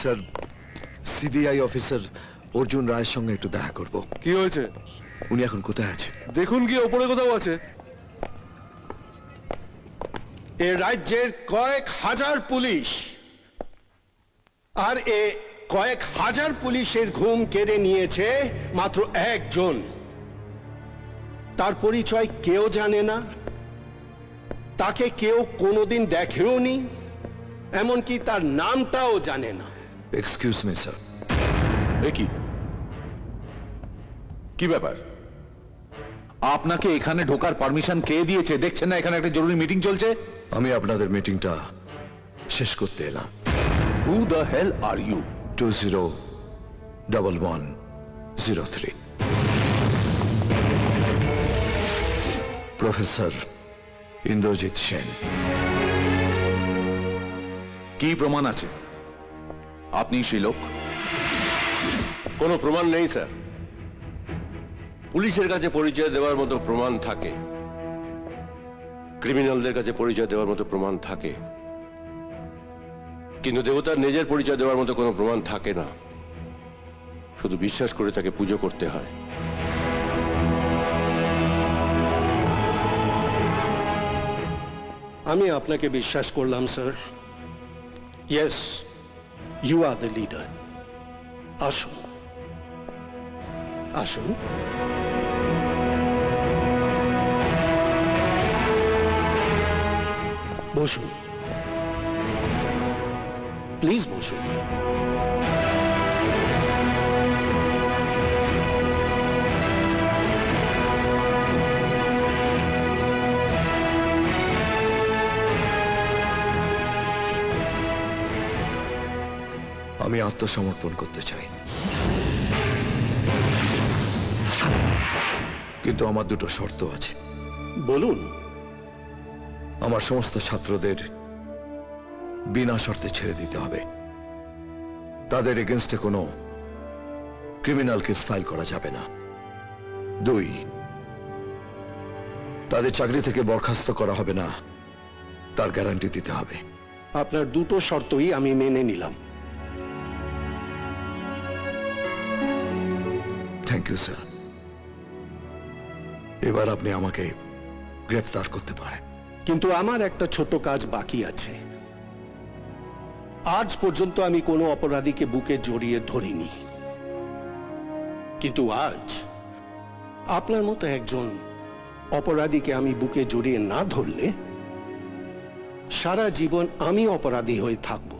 Sir, CBI officer Arjun রায়ের সঙ্গে একটু দেখা করব। কি হয়েছে? উনি এখন কোথায় আছে? দেখুন গিয়ে, ওপরে কোথাও আছে। এ রাজ্যের কয়েক হাজার পুলিশ, আর এ কয়েক হাজার পুলিশের ঘুম কেড়ে নিয়েছে মাত্র একজন। তার পরিচয় কেউ জানে না, তাকে কেউ কোনোদিন দেখেও নি, এমনকি তার নামটাও জানে না। Excuse me sir. কি কি ব্যাপার? আপনাকে এখানে ঢোকার পারমিশন কে দিয়েছে? দেখছেন না এখানে একটা জরুরি মিটিং চলছে? আমি আপনাদের মিটিংটা শেষ করতে এলাম। Who the hell are you? 201103 professor Indrajit Sen. কি প্রমাণ আছে আপনি সেই লোক? কোনো প্রমাণ নেই স্যার। পুলিশের কাছে পরিচয় দেওয়ার মতো প্রমাণ থাকে, ক্রিমিনালদের কাছে পরিচয় দেওয়ার মতো প্রমাণ থাকে, কিন্তু দেবতার নিজের পরিচয় দেওয়ার মতো কোনো প্রমাণ থাকে না। শুধু বিশ্বাস করে তাকে পুজো করতে হয়। আমি আপনাকে বিশ্বাস করলাম sir. Yes, you are the leader. আসুন আসুন। বসুন, প্লিজ বসুন। আমি আত্মসমর্পণ করতে চাই, কিন্তু আমার দুটো শর্ত আছে। বলুন। আমার সমস্ত ছাত্রদের বিনা শর্তে ছেড়ে দিতে হবে। তাদের এগেনস্টে কোনো ক্রিমিনাল কেস ফাইল করা যাবে না। 2, তাদের চাকরি থেকে বরখাস্ত করা হবে না, তার গ্যারান্টি দিতে হবে। আপনার দুটো শর্তই আমি মেনে নিলাম। Thank you sir. এবার আপনি আমাকে গ্রেফতার করতে পারেন। কিন্তু আমার একটা ছোট কাজ বাকি আছে। আজ পর্যন্ত আমি কোনো অপরাধীকে বুকে জড়িয়ে ধরিনি, কিন্তু আজ আপনার মতো একজন অপরাধীকে আমি বুকে জড়িয়ে না ধরলে সারা জীবন আমি অপরাধী হয়ে থাকব।